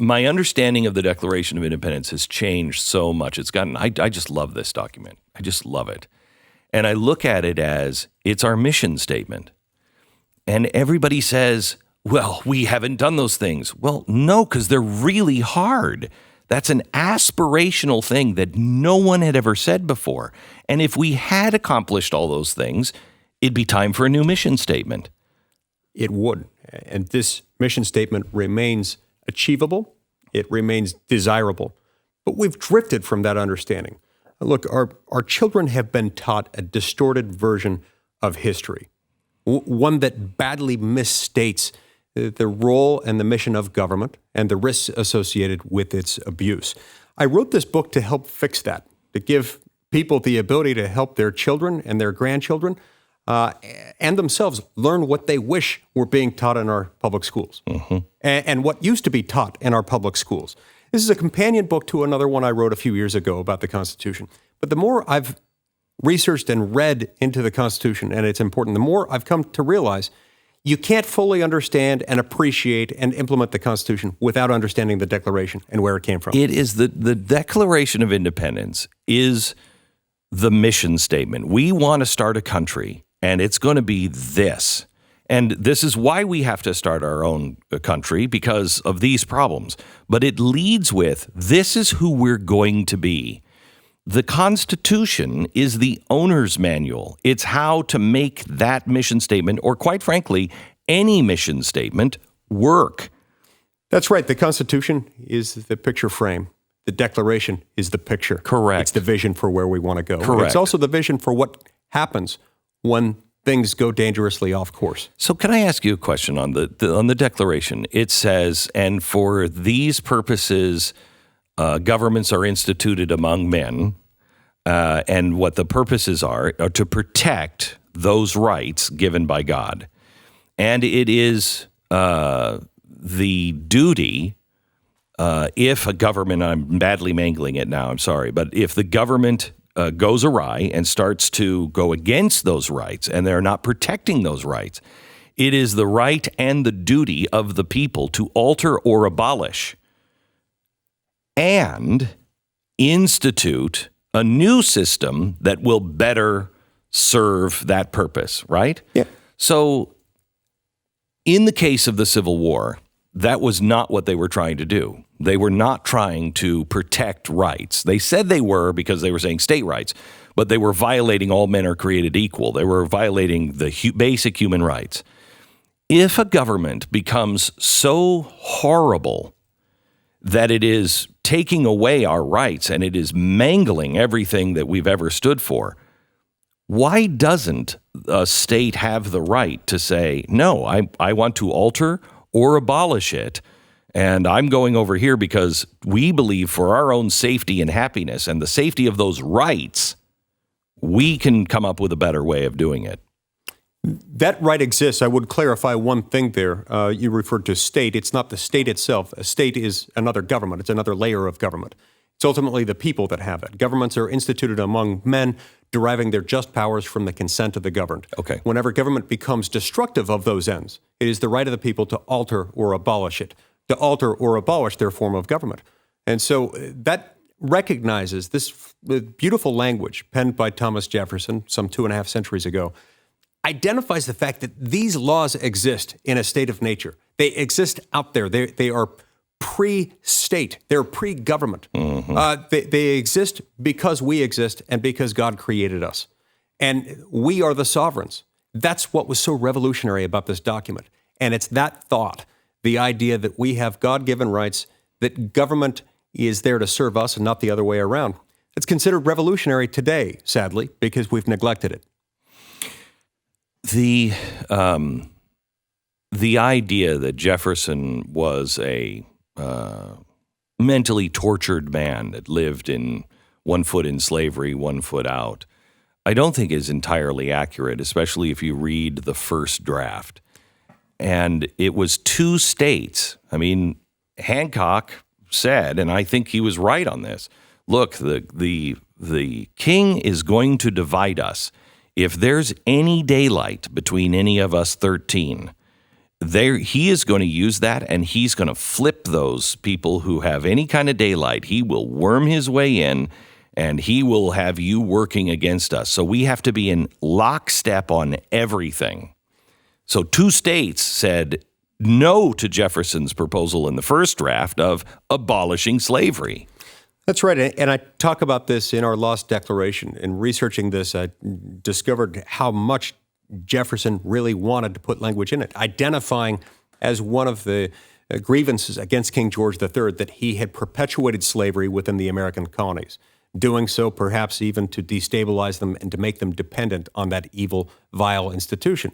my understanding of the Declaration of Independence has changed so much. I just love this document. I just love it. And I look at it as it's our mission statement. And everybody says, well, we haven't done those things. Well, no, because they're really hard. That's an aspirational thing that no one had ever said before. And if we had accomplished all those things, it'd be time for a new mission statement. It would. And this mission statement remains achievable. It remains desirable. But we've drifted from that understanding. Look, our children have been taught a distorted version of history, one that badly misstates the role and the mission of government and the risks associated with its abuse. I wrote this book to help fix that, to give people the ability to help their children and their grandchildren and themselves learn what they wish were being taught in our public schools and what used to be taught in our public schools. This is a companion book to another one I wrote a few years ago about the Constitution. But the more I've researched and read into the Constitution, and it's important, the more I've come to realize you can't fully understand and appreciate and implement the Constitution without understanding the Declaration and where it came from. It is the Declaration of Independence is the mission statement. We want to start a country, and it's going to be this. And this is why we have to start our own country, because of these problems. But it leads with, this is who we're going to be. The Constitution is the owner's manual. It's how to make that mission statement, or quite frankly, any mission statement, work. That's right. The Constitution is the picture frame. The Declaration is the picture. Correct. It's the vision for where we want to go. Correct. It's also the vision for what happens when things go dangerously off course. So can I ask you a question on the Declaration? It says, and for these purposes, governments are instituted among men, and what the purposes are to protect those rights given by God. And it is the duty, if a government, I'm badly mangling it now, I'm sorry, but if the government goes awry and starts to go against those rights, and they're not protecting those rights, it is the right and the duty of the people to alter or abolish and institute a new system that will better serve that purpose, right? Yeah. So in the case of the Civil War, that was not what they were trying to do. They were not trying to protect rights. They said they were because they were saying state rights, but they were violating all men are created equal. They were violating the basic human rights. If a government becomes so horrible that it is taking away our rights and it is mangling everything that we've ever stood for, why doesn't a state have the right to say, no, I want to alter or abolish it, and I'm going over here because we believe for our own safety and happiness and the safety of those rights, we can come up with a better way of doing it? That right exists. I would clarify one thing there. You referred to state. It's not the state itself. A state is another government. It's another layer of government. It's ultimately the people that have it. Governments are instituted among men, deriving their just powers from the consent of the governed. Okay. Whenever government becomes destructive of those ends, it is the right of the people to alter or abolish it, to alter or abolish their form of government. And so that recognizes this beautiful language penned by Thomas Jefferson some 2.5 centuries ago, identifies the fact that these laws exist in a state of nature. They exist out there. They are pre-state. They're pre-government. They exist because we exist and because God created us. And we are the sovereigns. That's what was so revolutionary about this document. And it's that thought, the idea that we have God-given rights, that government is there to serve us and not the other way around. It's considered revolutionary today, sadly, because we've neglected it. The idea that Jefferson was a mentally tortured man that lived in one foot in slavery, one foot out, I don't think is entirely accurate, especially if you read the first draft. And it was 2 states. I mean, Hancock said, and I think he was right on this, look, the king is going to divide us. If there's any daylight between any of us 13, he is going to use that, and he's going to flip those people who have any kind of daylight. He will worm his way in, and he will have you working against us. So we have to be in lockstep on everything. So 2 states said no to Jefferson's proposal in the first draft of abolishing slavery. That's right. And I talk about this in our Lost Declaration. In researching this, I discovered how much Jefferson really wanted to put language in it, identifying as one of the grievances against King George III that he had perpetuated slavery within the American colonies, doing so perhaps even to destabilize them and to make them dependent on that evil, vile institution.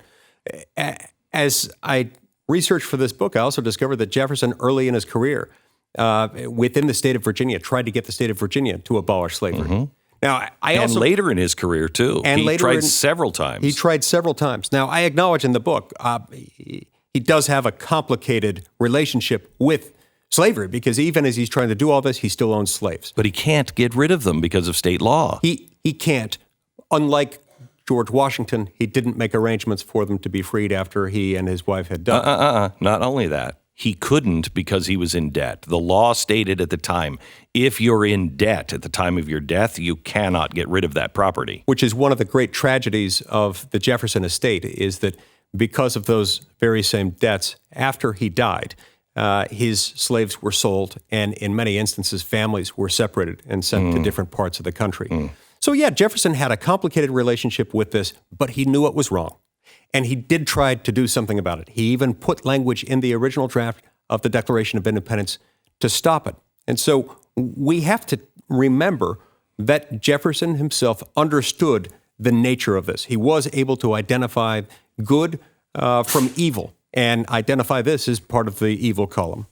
As I researched for this book, I also discovered that Jefferson, early in his career, within the state of Virginia, tried to get the state of Virginia to abolish slavery. Mm-hmm. Now, and later in his career, too. He tried several times. He tried several times. Now, I acknowledge in the book, he does have a complicated relationship with slavery, because even as he's trying to do all this, he still owns slaves. But he can't get rid of them because of state law. He can't. Unlike George Washington, he didn't make arrangements for them to be freed after he and his wife had died. Not only that. He couldn't because he was in debt. The law stated at the time, if you're in debt at the time of your death, you cannot get rid of that property. Which is one of the great tragedies of the Jefferson estate, is that because of those very same debts, after he died, his slaves were sold, and in many instances, families were separated and sent to different parts of the country. So yeah, Jefferson had a complicated relationship with this, but he knew it was wrong. And he did try to do something about it. He even put language in the original draft of the Declaration of Independence to stop it. And so we have to remember that Jefferson himself understood the nature of this. He was able to identify good from evil and identify this as part of the evil column.